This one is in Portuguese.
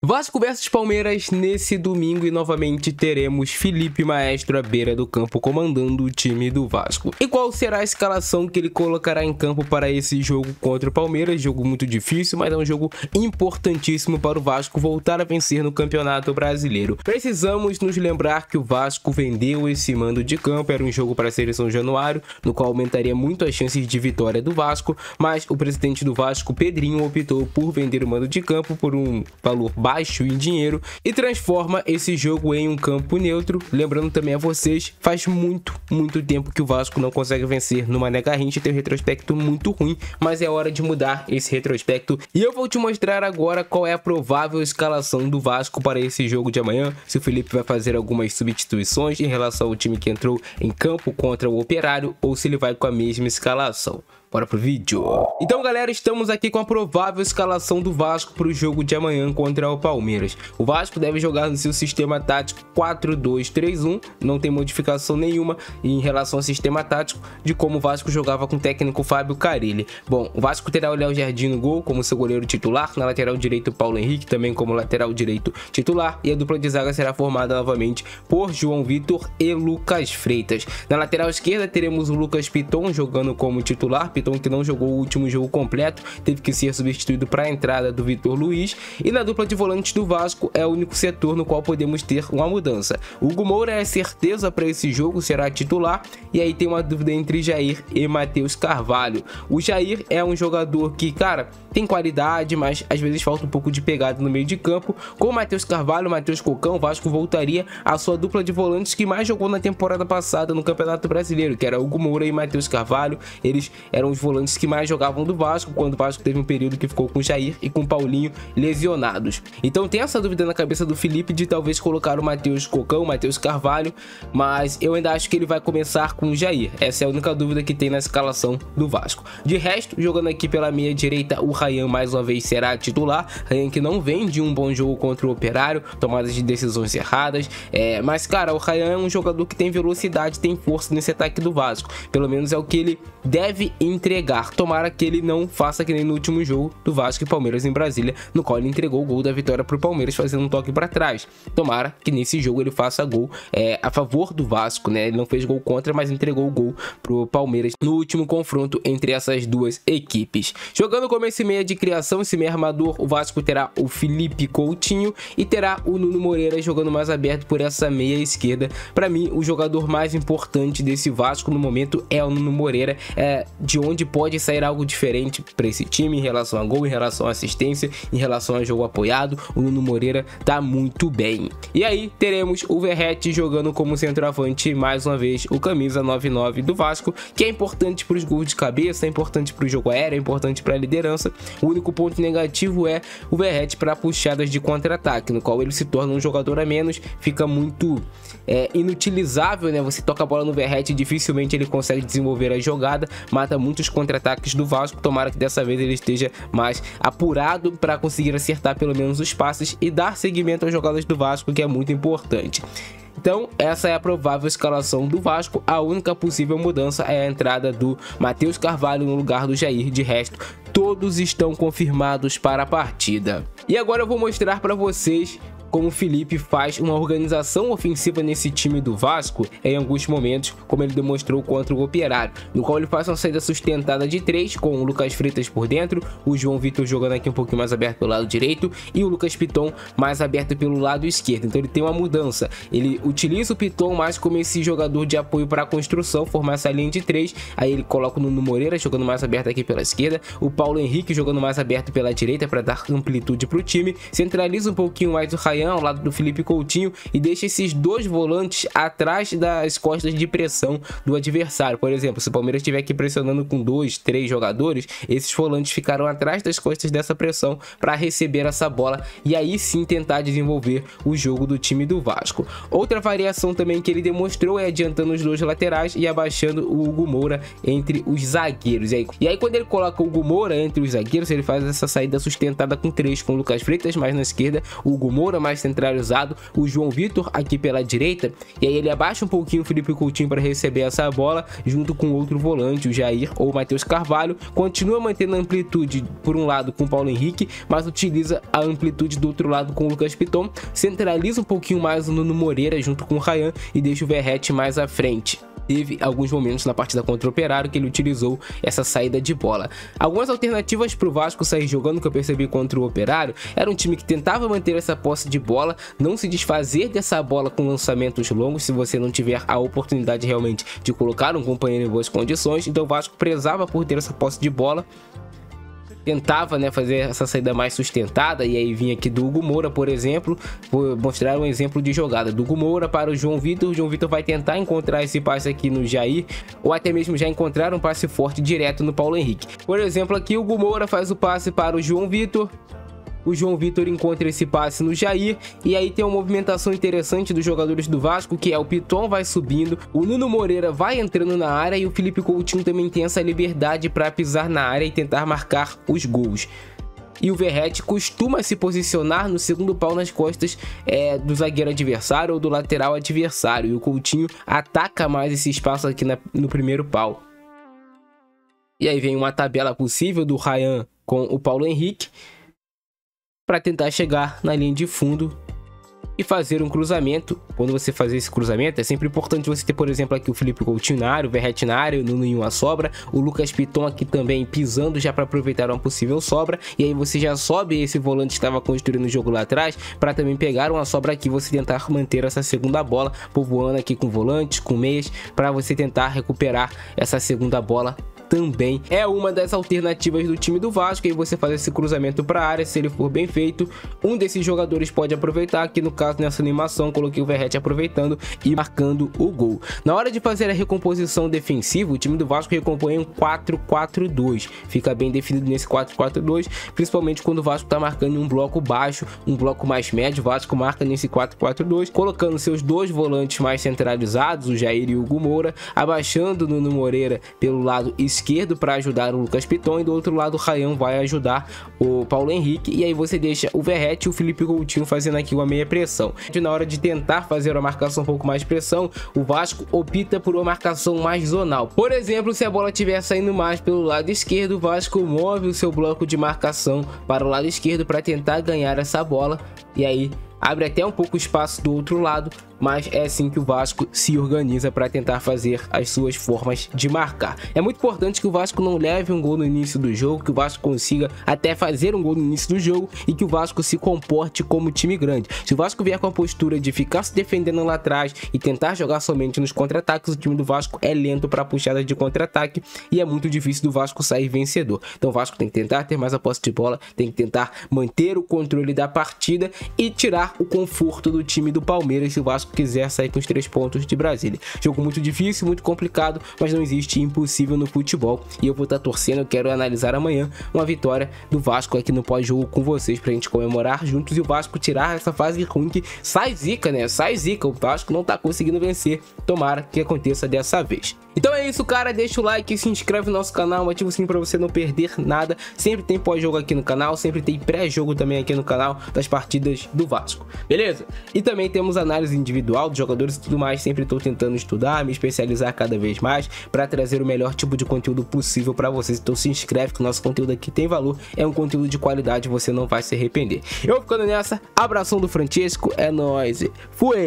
Vasco versus Palmeiras nesse domingo e novamente teremos Felipe Maestro à beira do campo comandando o time do Vasco. E qual será a escalação que ele colocará em campo para esse jogo contra o Palmeiras? Jogo muito difícil, mas é um jogo importantíssimo para o Vasco voltar a vencer no Campeonato Brasileiro. Precisamos nos lembrar que o Vasco vendeu esse mando de campo, era um jogo para a Seleção Januário, no qual aumentaria muito as chances de vitória do Vasco, mas o presidente do Vasco, Pedrinho, optou por vender o mando de campo por um valor baixo em dinheiro e transforma esse jogo em um campo neutro. Lembrando também a vocês, faz muito tempo que o Vasco não consegue vencer no Mané Garrincha, tem um retrospecto muito ruim, mas é hora de mudar esse retrospecto e eu vou te mostrar agora qual é a provável escalação do Vasco para esse jogo de amanhã, se o Felipe vai fazer algumas substituições em relação ao time que entrou em campo contra o Operário ou se ele vai com a mesma escalação. Bora pro vídeo. Então, galera, estamos aqui com a provável escalação do Vasco para o jogo de amanhã contra o Palmeiras. O Vasco deve jogar no seu sistema tático 4-2-3-1, não tem modificação nenhuma em relação ao sistema tático de como o Vasco jogava com o técnico Fábio Carille. Bom, o Vasco terá o Léo Jardim no gol como seu goleiro titular, na lateral direito Paulo Henrique também como lateral direito titular e a dupla de zaga será formada novamente por João Vitor e Lucas Freitas. Na lateral esquerda teremos o Lucas Piton jogando como titular, que não jogou o último jogo completo, teve que ser substituído para a entrada do Vitor Luiz, e na dupla de volantes do Vasco é o único setor no qual podemos ter uma mudança. Hugo Moura é certeza para esse jogo, será titular, e aí tem uma dúvida entre Jair e Matheus Carvalho. O Jair é um jogador que, cara, tem qualidade, mas às vezes falta um pouco de pegada no meio de campo. Com o Matheus Carvalho, Matheus Cocão, o Vasco voltaria à sua dupla de volantes que mais jogou na temporada passada no Campeonato Brasileiro, que era Hugo Moura e Matheus Carvalho. Eles eram os volantes que mais jogavam do Vasco, quando o Vasco teve um período que ficou com o Jair e com o Paulinho lesionados. Então tem essa dúvida na cabeça do Felipe de talvez colocar o Matheus Cocão, o Matheus Carvalho, mas eu ainda acho que ele vai começar com o Jair. Essa é a única dúvida que tem na escalação do Vasco. De resto, jogando aqui pela meia direita, o Ryan mais uma vez será titular. Ryan que não vem de um bom jogo contra o Operário, tomadas de decisões erradas, mas cara, o Ryan é um jogador que tem velocidade, tem força nesse ataque do Vasco, pelo menos é o que ele deve entregar. Tomara que ele não faça que nem no último jogo do Vasco e Palmeiras em Brasília, no qual ele entregou o gol da vitória para o Palmeiras fazendo um toque para trás. Tomara que nesse jogo ele faça gol a favor do Vasco, né? Ele não fez gol contra, mas entregou o gol pro Palmeiras no último confronto entre essas duas equipes. Jogando como esse meia de criação, esse meia armador, o Vasco terá o Felipe Coutinho e terá o Nuno Moreira jogando mais aberto por essa meia esquerda. Para mim, o jogador mais importante desse Vasco no momento é o Nuno Moreira, de onde pode sair algo diferente para esse time em relação a gol, em relação a assistência, em relação a jogo apoiado. O Nuno Moreira tá muito bem. E aí teremos o Verratti jogando como centroavante mais uma vez, o camisa 99 do Vasco, que é importante para os gols de cabeça, é importante para o jogo aéreo, é importante para a liderança. O único ponto negativo é o Verratti para puxadas de contra-ataque, no qual ele se torna um jogador a menos, fica muito inutilizável, né? Você toca a bola no Verratti, dificilmente ele consegue desenvolver a jogada, mata muitos contra-ataques do Vasco. Tomara que dessa vez ele esteja mais apurado para conseguir acertar pelo menos os passes e dar seguimento às jogadas do Vasco, que é muito importante. Então essa é a provável escalação do Vasco. A única possível mudança é a entrada do Matheus Carvalho no lugar do Jair. De resto, todos estão confirmados para a partida. E agora eu vou mostrar para vocês como o Felipe faz uma organização ofensiva nesse time do Vasco em alguns momentos, como ele demonstrou contra o Operário, no qual ele faz uma saída sustentada de 3 com o Lucas Freitas por dentro, o João Vitor jogando aqui um pouquinho mais aberto pelo lado direito e o Lucas Piton mais aberto pelo lado esquerdo. Então ele tem uma mudança, ele utiliza o Piton mais como esse jogador de apoio para a construção, formar essa linha de 3, aí ele coloca o Nuno Moreira jogando mais aberto aqui pela esquerda, o Paulo Henrique jogando mais aberto pela direita para dar amplitude para o time, centraliza um pouquinho mais o Ryan ao lado do Felipe Coutinho e deixa esses dois volantes atrás das costas de pressão do adversário. Por exemplo, se o Palmeiras estiver aqui pressionando com 2, 3 jogadores, esses volantes ficarão atrás das costas dessa pressão para receber essa bola e aí sim tentar desenvolver o jogo do time do Vasco. Outra variação também que ele demonstrou é adiantando os dois laterais e abaixando o Hugo Moura entre os zagueiros. E aí quando ele coloca o Hugo Moura entre os zagueiros, ele faz essa saída sustentada com 3 com o Lucas Freitas mais na esquerda, o Hugo Moura mais mais centralizado, o João Vitor aqui pela direita, e aí ele abaixa um pouquinho o Felipe Coutinho para receber essa bola, junto com outro volante, o Jair ou o Matheus Carvalho. Continua mantendo a amplitude por um lado com o Paulo Henrique, mas utiliza a amplitude do outro lado com o Lucas Piton, centraliza um pouquinho mais o Nuno Moreira junto com o Ryan e deixa o Verratti mais à frente. Teve alguns momentos na partida contra o Operário que ele utilizou essa saída de bola. Algumas alternativas para o Vasco sair jogando que eu percebi contra o Operário, era um time que tentava manter essa posse de bola, não se desfazer dessa bola com lançamentos longos, se você não tiver a oportunidade realmente de colocar um companheiro em boas condições. Então o Vasco prezava por ter essa posse de bola, tentava, né, fazer essa saída mais sustentada, e aí vinha aqui do Hugo Moura, por exemplo. Vou mostrar um exemplo de jogada do Hugo Moura para o João Vitor. O João Vitor vai tentar encontrar esse passe aqui no Jair, ou até mesmo já encontrar um passe forte direto no Paulo Henrique. Por exemplo, aqui o Hugo Moura faz o passe para o João Vitor. O João Vitor encontra esse passe no Jair, e aí tem uma movimentação interessante dos jogadores do Vasco, que é o Piton vai subindo, o Nuno Moreira vai entrando na área e o Felipe Coutinho também tem essa liberdade para pisar na área e tentar marcar os gols. E o Verratti costuma se posicionar no segundo pau nas costas do zagueiro adversário ou do lateral adversário, e o Coutinho ataca mais esse espaço aqui no primeiro pau. E aí vem uma tabela possível do Ryan com o Paulo Henrique, para tentar chegar na linha de fundo e fazer um cruzamento. Quando você fazer esse cruzamento, é sempre importante você ter, por exemplo, aqui o Felipe Coutinho na área, o Verratti na área, o Nuno em uma sobra, o Lucas Piton aqui também pisando já para aproveitar uma possível sobra, e aí você já sobe esse volante que estava construindo o jogo lá atrás, para também pegar uma sobra aqui, você tentar manter essa segunda bola, povoando aqui com volantes, com meias, para você tentar recuperar essa segunda bola. Também é uma das alternativas do time do Vasco, e você faz esse cruzamento para a área. Se ele for bem feito, um desses jogadores pode aproveitar. Aqui no caso, nessa animação, coloquei o Verratti aproveitando e marcando o gol. Na hora de fazer a recomposição defensiva, o time do Vasco recompõe um 4-4-2, fica bem definido nesse 4-4-2, principalmente quando o Vasco está marcando um bloco baixo, um bloco mais médio. O Vasco marca nesse 4-4-2, colocando seus dois volantes mais centralizados, o Jair e o Hugo Moura, abaixando o Nuno Moreira pelo lado esquerdo para ajudar o Lucas Piton, e do outro lado o Ryan vai ajudar o Paulo Henrique, e aí você deixa o Verratti e o Felipe Coutinho fazendo aqui uma meia pressão. Na hora de tentar fazer uma marcação um pouco mais pressão, o Vasco opta por uma marcação mais zonal. Por exemplo, se a bola estiver saindo mais pelo lado esquerdo, o Vasco move o seu bloco de marcação para o lado esquerdo para tentar ganhar essa bola, e aí abre até um pouco espaço do outro lado, mas é assim que o Vasco se organiza para tentar fazer as suas formas de marcar. É muito importante que o Vasco não leve um gol no início do jogo, que o Vasco consiga até fazer um gol no início do jogo, e que o Vasco se comporte como time grande. Se o Vasco vier com a postura de ficar se defendendo lá atrás e tentar jogar somente nos contra-ataques, o time do Vasco é lento para puxada de contra-ataque e é muito difícil do Vasco sair vencedor. Então o Vasco tem que tentar ter mais a posse de bola, tem que tentar manter o controle da partida e tirar o conforto do time do Palmeiras se o Vasco quiser sair com os 3 pontos de Brasília. Jogo muito difícil, muito complicado, mas não existe impossível no futebol, e eu vou estar torcendo. Eu quero analisar amanhã uma vitória do Vasco aqui no pós-jogo com vocês, pra gente comemorar juntos e o Vasco tirar essa fase ruim que sai zica, né? Sai zica, o Vasco não tá conseguindo vencer, tomara que aconteça dessa vez. Então é isso, cara, deixa o like, se inscreve no nosso canal, ativa o sininho pra você não perder nada. Sempre tem pós-jogo aqui no canal, sempre tem pré-jogo também aqui no canal das partidas do Vasco, beleza? E também temos análise individual dos jogadores e tudo mais. Sempre estou tentando estudar, me especializar cada vez mais para trazer o melhor tipo de conteúdo possível para vocês. Então se inscreve que o nosso conteúdo aqui tem valor, é um conteúdo de qualidade, você não vai se arrepender. Eu vou ficando nessa, abração do Francesco, é nóis, fui!